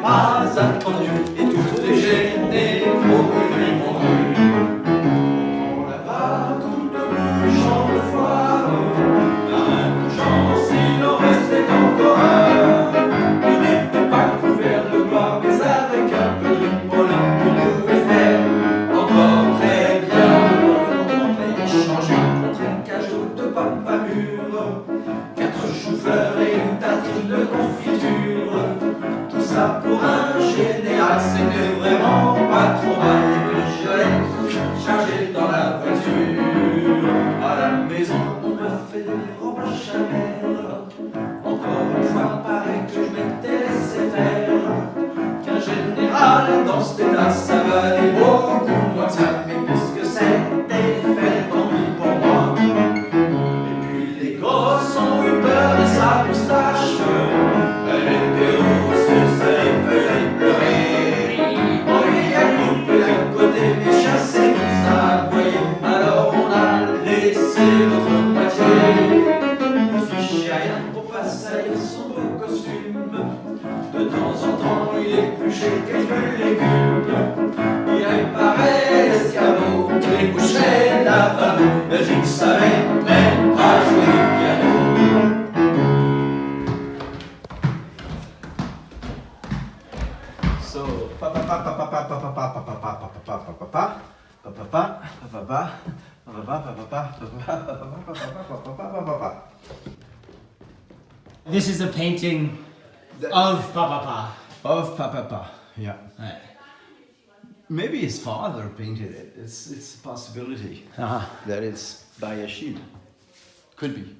pas attendu, et toutes les généraux lui m'ont vu. On là-bas, tout debout, champ de foire, un coup de chance, il en restait encore un. Il n'était pas couvert de gloire, mais avec un peu de pollen, on pouvait faire encore très bien. On avait échangé contre un cajou de pommes pas mûres, 4 choux-fleurs et une tartine de confiture. Tout ça pour un général, c'était vraiment pas trop mal. Et puis je l'ai chargé dans la voiture. À la maison, on me fait des robes à chaleur. Encore une fois, pareil que je m'étais laissé faire. Qu'un général dans cet état, ça valait beaucoup moins que ça. Mais puisque c'était fait, tant pis pour moi. Et puis les gosses ont eu peur de sa moustache. Elle était rousse, ça les faisait pleurer. On lui a coupé d'un côté, mais chassé, ça aboyait. Alors on a laissé l'autre moitié. Ne fichait rien pour pas salir son beau costume. De temps en temps, il épluchait quelques légumes. Il paraît l'escabeau qui débouchait lavabo. Mais je ne savais même pas jouer du piano. So, papa, papa, papa, papa, papa, papa, papa, papa, papa, papa, papa. This is a painting of Papa. Of Papa, yeah. Right. Maybe his father painted it. It's a possibility that it's by a Shield. Could be.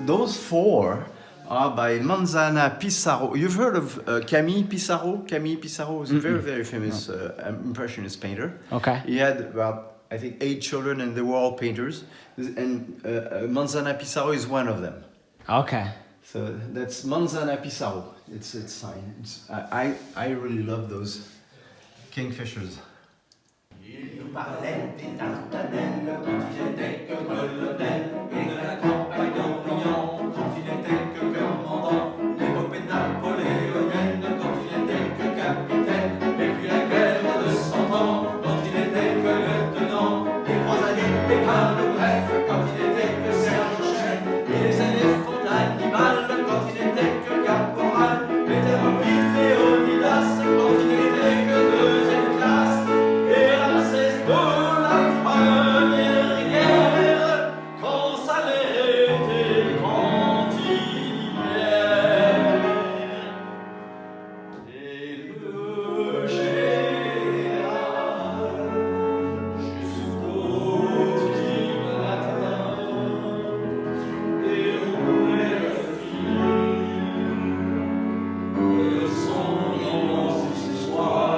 Those 4 are by Manzana Pissarro. You've heard of Camille Pissarro? Camille Pissarro is a very, very famous impressionist painter. Okay. He had about, I think, 8 children, and they were all painters. And Manzana Pissarro is one of them. Okay. So that's Manzana Pissarro. It's sign. I really love those kingfishers. Il nous parlait des tartanelles quand il était que colonel, et de la campagne d'Orient quand il était que commandant, l'épopée napoléonienne quand il était que capitaine, et puis la guerre de 100 ans quand il était que lieutenant, les croisades Pépin le Bref quand il était que sergent-chef, et les années font animal quand il était que caporal, les Thermopyles Léonidas quand il était que deuxième classe. Et la cesse de la première guerre, quand ça l'était cantière. Et le général, jusqu'au petit matin, déroulait le fil de son immense histoire.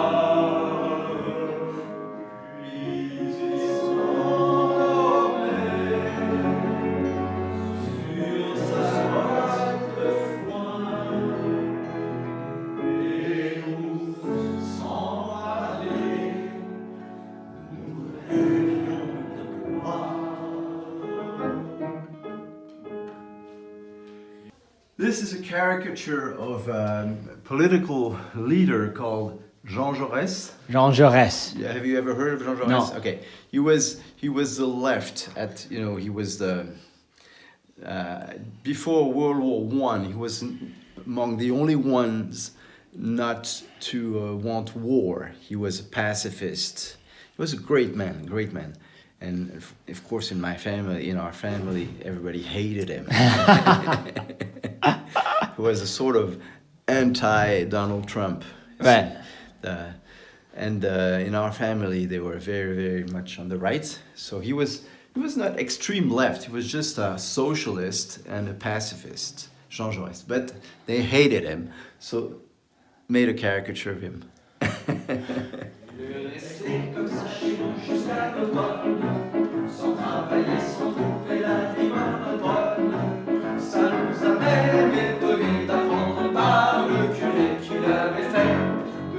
This is a caricature of a political leader called Jean Jaurès. Jean Jaurès. Yeah, have you ever heard of Jean Jaurès? No. Okay, he was the left at he was the before World War One. He was among the only ones not to want war. He was a pacifist. He was a great man, and of course in our family, everybody hated him. He was a sort of anti-Donald Trump. Right. And in our family, they were very, very much on the right. So he was not extreme left. He was just a socialist and a pacifist, Jean Jaurès. But they hated him, so made a caricature of him. Il est resté comme ça chez nous jusqu'à l'automne, sans travailler, sans trouver la vie monotone. Ça nous a même étonné d'apprendre par le curé qu'il avait fait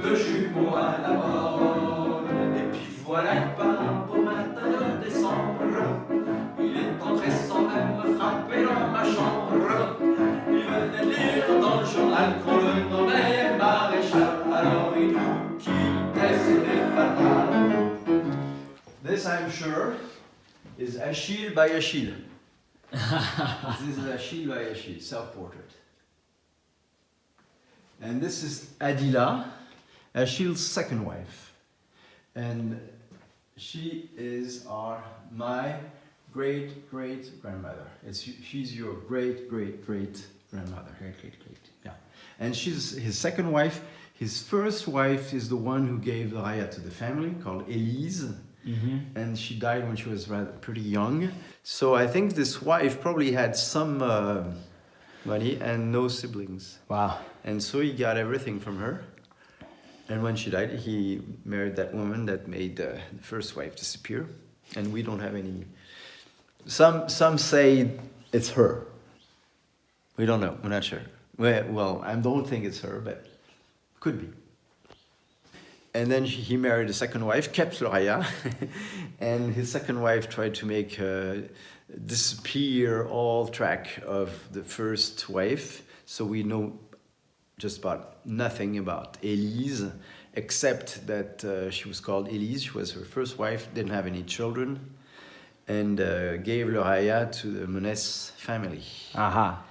2 jumeaux à la bonne. Et puis voilà que par un beau matin de décembre, il est entré sans même frapper dans ma chambre. Il venait de lire dans le journal qu'on le nommait maréchal. Alors il nous quittait, c'était fatal. This, I'm sure, is Achille by Achille. This is Achille by Achille, self-portrait. And this is Adila, Achille's second wife. And she is my great-great-grandmother. She's your great-great-great-grandmother. Great. Yeah. And she's his second wife. His first wife is the one who gave the Rayat to the family, called Elise. Mm-hmm. And she died when she was pretty young. So I think this wife probably had some money and no siblings. Wow. And so he got everything from her. And when she died, he married that woman that made the first wife disappear. And we don't have any. Some say it's her. We don't know. We're not sure. Well, I don't think it's her, but could be. And then he married a second wife, kept Rayat, and his second wife tried to make disappear all track of the first wife. So we know just about nothing about Elise, except that she was called Elise. She was her first wife, didn't have any children, and gave le Rayat to the Monès family. Aha.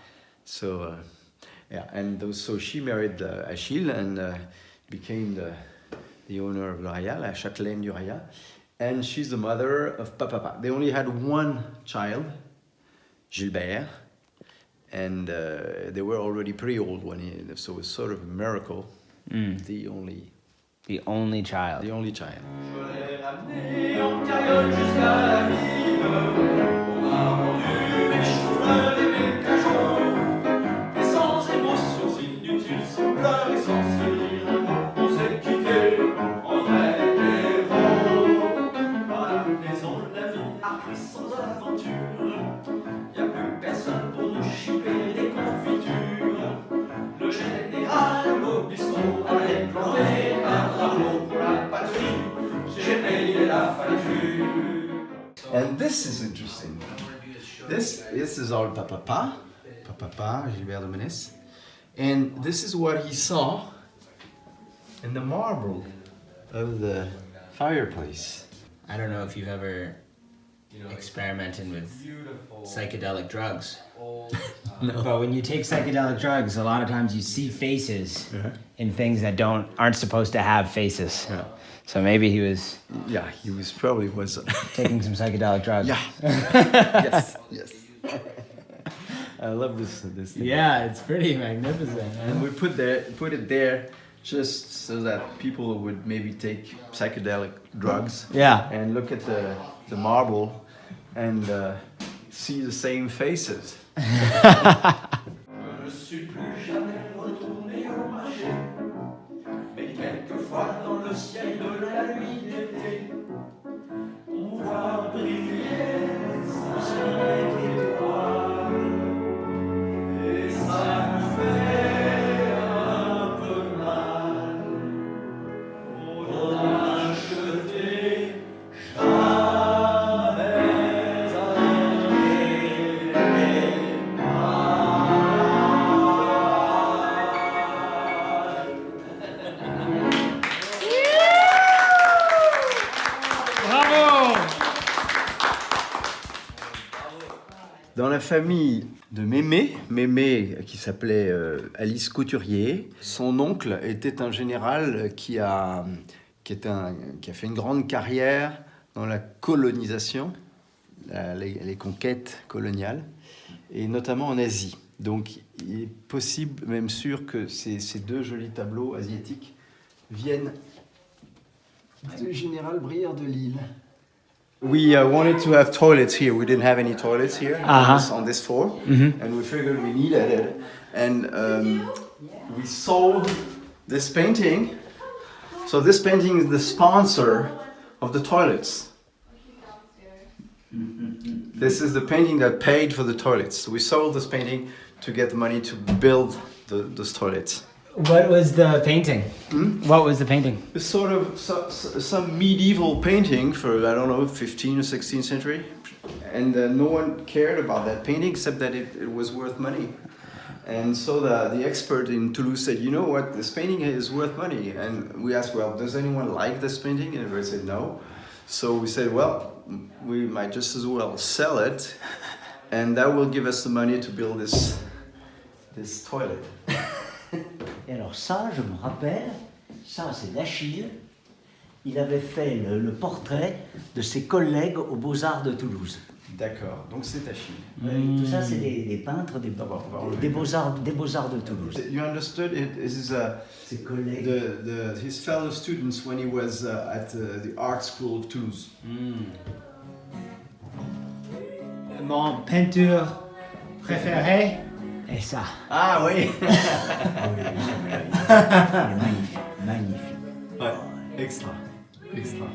So, so she married Achille and became the owner of le Rayat, la châtelaine du Rayat, and she's the mother of Papa. They only had one child, Gilbert, and they were already pretty old so it was sort of a miracle. The only child. Je l'ai ramené en carriole jusqu'à la ville. On m'a rendu mes cheveux et mes cajots. Et sans émotions inutiles, sans pleurs et sans se dire un mot, on s'est quitté en vrai héros. Dans la maison, la vie a pris sans aventure. Y a plus personne pour nous chipper des confitures. Le général au bistrot avait planté un drapeau pour la patrie. J'ai payé la facture. And this is interesting. This is our Papa, Gilbert de Monès. And this is what he saw in the marble of the fireplace. I don't know if you've ever experimented with psychedelic drugs. No. But when you take psychedelic drugs, a lot of times you see faces in things that aren't supposed to have faces. Yeah. So maybe he was He probably was. taking some psychedelic drugs. Yeah. yes. I love this thing. Yeah, it's pretty magnificent. And we put it there just so that people would maybe take psychedelic drugs. Yeah. And look at the marble and see the same faces. Je ne suis plus jamais retourné au marché, mais quelquefois dans le ciel de la nuit d'été, on voit briller son ciel d'étoiles, et ça nous fait un peu mal. On a acheté jamais Dans la famille de Mémé qui s'appelait Alice Couturier, son oncle était un général qui a fait une grande carrière dans la colonisation, les conquêtes coloniales, et notamment en Asie. Donc il est possible, même sûr, que ces deux jolis tableaux asiatiques viennent Du général Brière de Lille. We wanted to have toilets here. We didn't have any toilets here Uh-huh. on this floor, and we figured we needed it. And we sold this painting. So this painting is the sponsor of the toilets. This is the painting that paid for the toilets. We sold this painting to get the money to build those toilets. What was the painting? What was the painting? It's sort of some medieval painting for, I don't know, 15th or 16th century. And no one cared about that painting except that it was worth money. And so the expert in Toulouse said, you know what, this painting is worth money. And we asked, well, does anyone like this painting? And everybody said no. So we said, well, we might just as well sell it. And that will give us the money to build this toilet. Et alors ça, je me rappelle, ça c'est d'Achille. Il avait fait le portrait de ses collègues aux Beaux-Arts de Toulouse. D'accord, donc c'est Achille. Tout ça, c'est des peintres des Beaux-Arts de Toulouse. You understood it? This is Ses collègues. his fellow students when he was at the art school of Toulouse. Mon peinture préférée. Et ça, Ah oui. il est magnifique, magnifique. Ouais, extra. Extra.